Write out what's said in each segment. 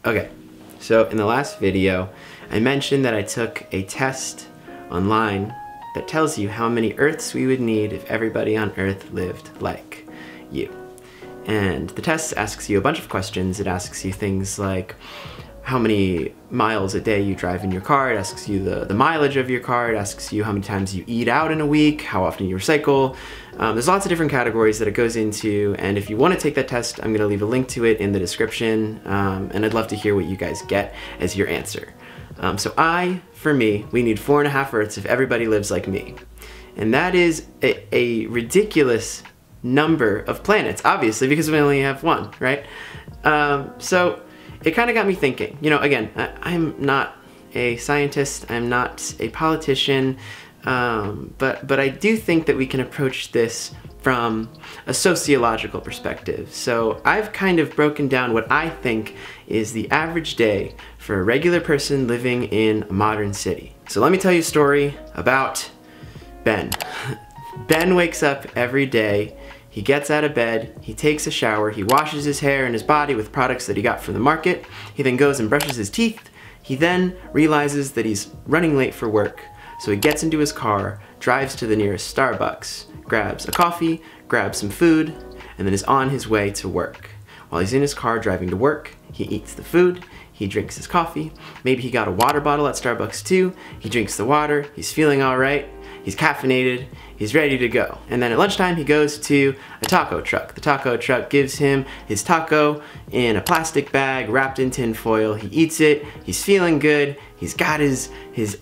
Okay, so in the last video, I mentioned that I took a test online that tells you how many Earths we would need if everybody on Earth lived like you. And the test asks you a bunch of questions. It asks you things like how many miles a day you drive in your car. It asks you the mileage of your car. It asks you how many times you eat out in a week, how often you recycle. There's lots of different categories that it goes into, and if you want to take that test, I'm going to leave a link to it in the description, and I'd love to hear what you guys get as your answer. For me, we need 4.5 Earths if everybody lives like me. And that is a ridiculous number of planets, obviously, because we only have one, right? So it kind of got me thinking. You know, again, I'm not a scientist, I'm not a politician, but I do think that we can approach this from a sociological perspective. So I've kind of broken down what I think is the average day for a regular person living in a modern city. So let me tell you a story about Ben. Ben wakes up every day. He gets out of bed, he takes a shower, he washes his hair and his body with products that he got from the market. He then goes and brushes his teeth. He then realizes that he's running late for work. So he gets into his car, drives to the nearest Starbucks, grabs a coffee, grabs some food, and then is on his way to work. While he's in his car driving to work, he eats the food, he drinks his coffee, maybe he got a water bottle at Starbucks too, he drinks the water, he's feeling alright, he's caffeinated, he's ready to go. And then at lunchtime he goes to a taco truck. The taco truck gives him his taco in a plastic bag wrapped in tin foil. He eats it, he's feeling good, he's got his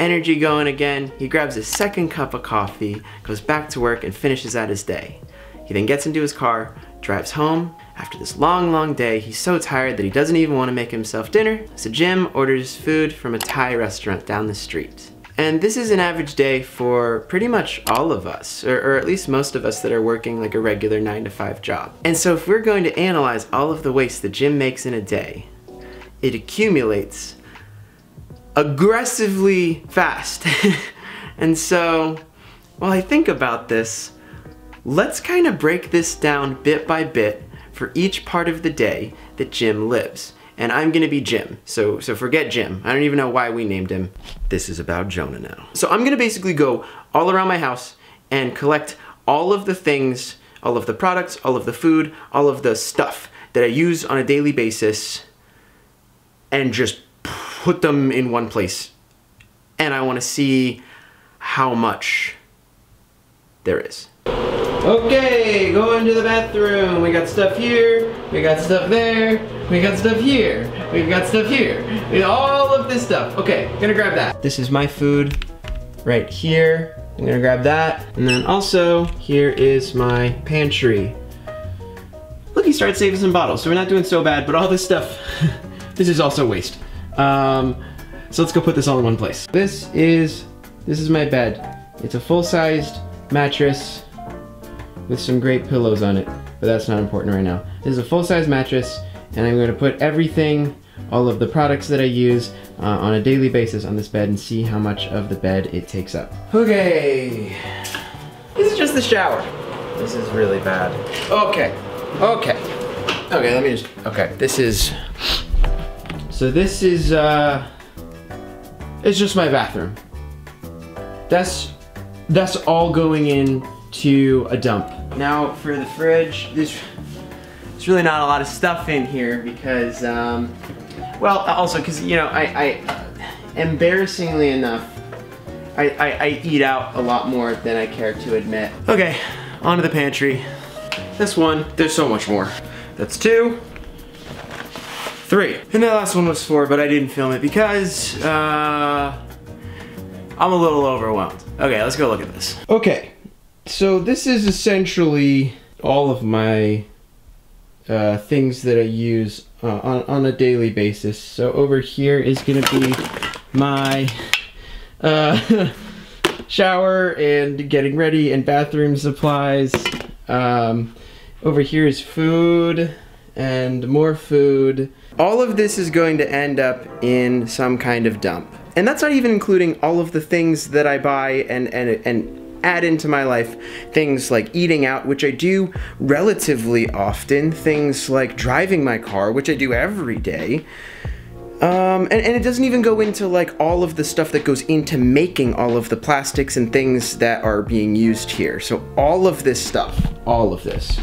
energy going again. He grabs a second cup of coffee, goes back to work and finishes out his day. He then gets into his car, drives home. After this long day, he's so tired that he doesn't even want to make himself dinner, so Jim orders food from a Thai restaurant down the street. And this is an average day for pretty much all of us, or at least most of us that are working like a regular 9-to-5 job. And so if we're going to analyze all of the waste that Jim makes in a day, it accumulates aggressively fast. And so, while I think about this, let's kind of break this down bit by bit for each part of the day that Jim lives. And I'm gonna be Jim, so forget Jim. I don't even know why we named him. This is about Jonah now. So I'm gonna basically go all around my house and collect all of the things, all of the products, all of the food, all of the stuff that I use on a daily basis and just put them in one place. And I wanna see how much there is. Okay, going to the bathroom. We got stuff here, we got stuff there, we got stuff here, we've got stuff here. We got all of this stuff. Okay, gonna grab that. This is my food right here. I'm gonna grab that. And then also, here is my pantry. Look, he started saving some bottles, so we're not doing so bad, but all this stuff, this is also waste. So let's go put this all in one place. This is my bed. It's a full-sized mattress with some great pillows on it, but that's not important right now. This is a full-size mattress, and I'm going to put everything, all of the products that I use on a daily basis on this bed and see how much of the bed it takes up. Okay, this is just the shower. This is really bad. Okay, let me just, this is, it's just my bathroom. That's all going in to a dump. Now for the fridge, there's really not a lot of stuff in here because, well, also because, you know, I embarrassingly enough, I eat out a lot more than I care to admit. Okay, onto the pantry. This one, there's so much more. That's 2, 3. And that last one was 4, but I didn't film it because, I'm a little overwhelmed. Okay, let's go look at this. Okay. So this is essentially all of my things that I use on a daily basis. So over here is gonna be my shower and getting ready and bathroom supplies. Over here is food and more food. All of this is going to end up in some kind of dump. And that's not even including all of the things that I buy and add into my life. Things like eating out, which I do relatively often. Things like driving my car, which I do every day. And it doesn't even go into like all of the stuff that goes into making all of the plastics and things that are being used here. So all of this stuff, all of this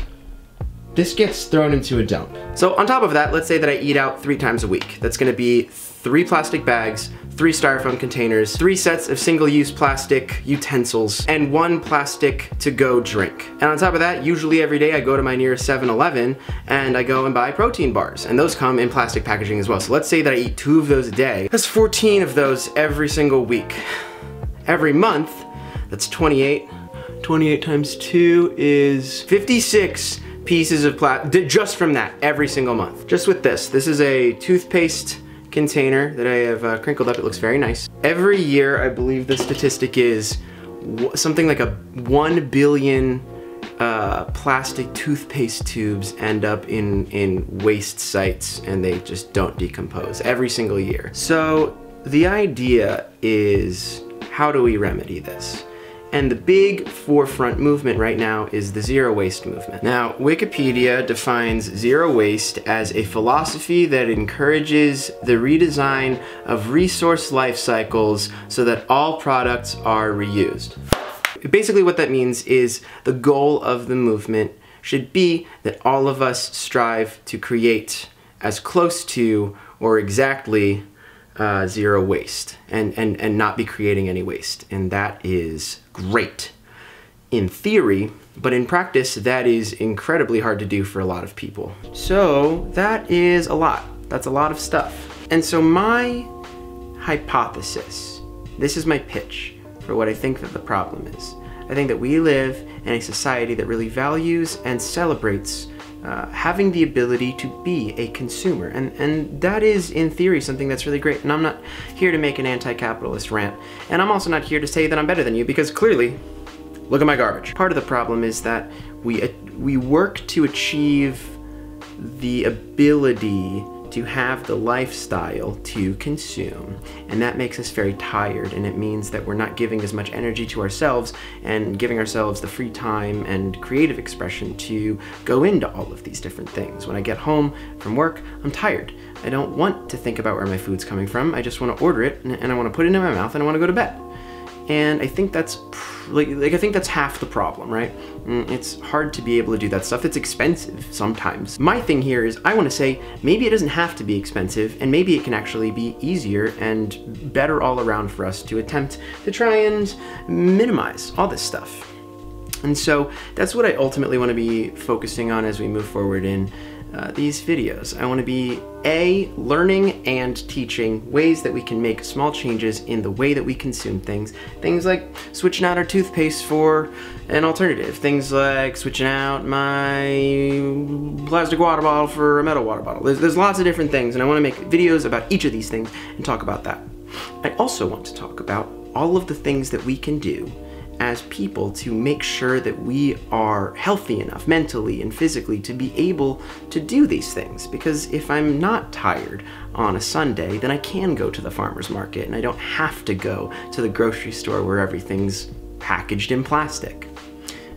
gets thrown into a dump. So on top of that, let's say that I eat out 3 times a week. That's gonna be 3 plastic bags, 3 styrofoam containers, 3 sets of single-use plastic utensils, and 1 plastic to-go drink. And on top of that, usually every day I go to my nearest 7-Eleven and I go and buy protein bars, and those come in plastic packaging as well. So let's say that I eat 2 of those a day. That's 14 of those every single week. Every month, that's 28. 28 times 2 is 56 pieces of plastic, just from that, every single month. Just with this. This is a toothpaste container that I have crinkled up. It looks very nice. Every year, I believe the statistic is something like 1 billion plastic toothpaste tubes end up in waste sites, and they just don't decompose every single year. So the idea is, how do we remedy this? And the big forefront movement right now is the zero waste movement. Now, Wikipedia defines zero waste as a philosophy that encourages the redesign of resource life cycles so that all products are reused. Basically what that means is the goal of the movement should be that all of us strive to create as close to or exactly zero waste and not be creating any waste. And that is great in theory, but in practice that is incredibly hard to do for a lot of people. So that is a lot. That's a lot of stuff. And so my hypothesis, this is my pitch for what I think that the problem is. I think that we live in a society that really values and celebrates having the ability to be a consumer. And that is, in theory, something that's really great. And I'm not here to make an anti-capitalist rant. And I'm also not here to say that I'm better than you, because clearly, look at my garbage. Part of the problem is that we work to achieve the ability to have the lifestyle to consume, and that makes us very tired, and it means that we're not giving as much energy to ourselves and giving ourselves the free time and creative expression to go into all of these different things. When I get home from work, I'm tired. I don't want to think about where my food's coming from. I just want to order it, and I want to put it in my mouth, and I want to go to bed. And I think that's I think that's half the problem, right? It's hard to be able to do that stuff. It's expensive sometimes. My thing here is I want to say maybe it doesn't have to be expensive, and maybe it can actually be easier and better all around for us to attempt to try and minimize all this stuff. And so that's what I ultimately want to be focusing on as we move forward in these videos. I want to be learning and teaching ways that we can make small changes in the way that we consume things. Things like switching out our toothpaste for an alternative. Things like switching out my plastic water bottle for a metal water bottle. There's lots of different things, and I want to make videos about each of these things and talk about that. I also want to talk about all of the things that we can do as people to make sure that we are healthy enough mentally and physically to be able to do these things. Because if I'm not tired on a Sunday, then I can go to the farmer's market and I don't have to go to the grocery store where everything's packaged in plastic.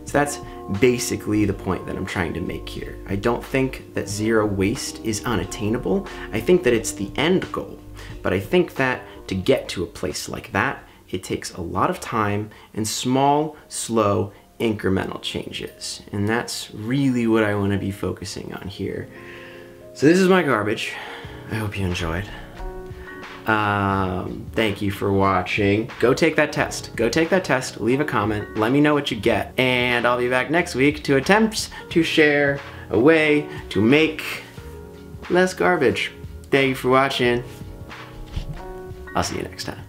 So that's basically the point that I'm trying to make here. I don't think that zero waste is unattainable. I think that it's the end goal, but I think that to get to a place like that, it takes a lot of time and small, slow, incremental changes. And that's really what I want to be focusing on here. So this is my garbage. I hope you enjoyed. Thank you for watching. Go take that test. Go take that test, leave a comment, let me know what you get. And I'll be back next week to attempt to share a way to make less garbage. Thank you for watching. I'll see you next time.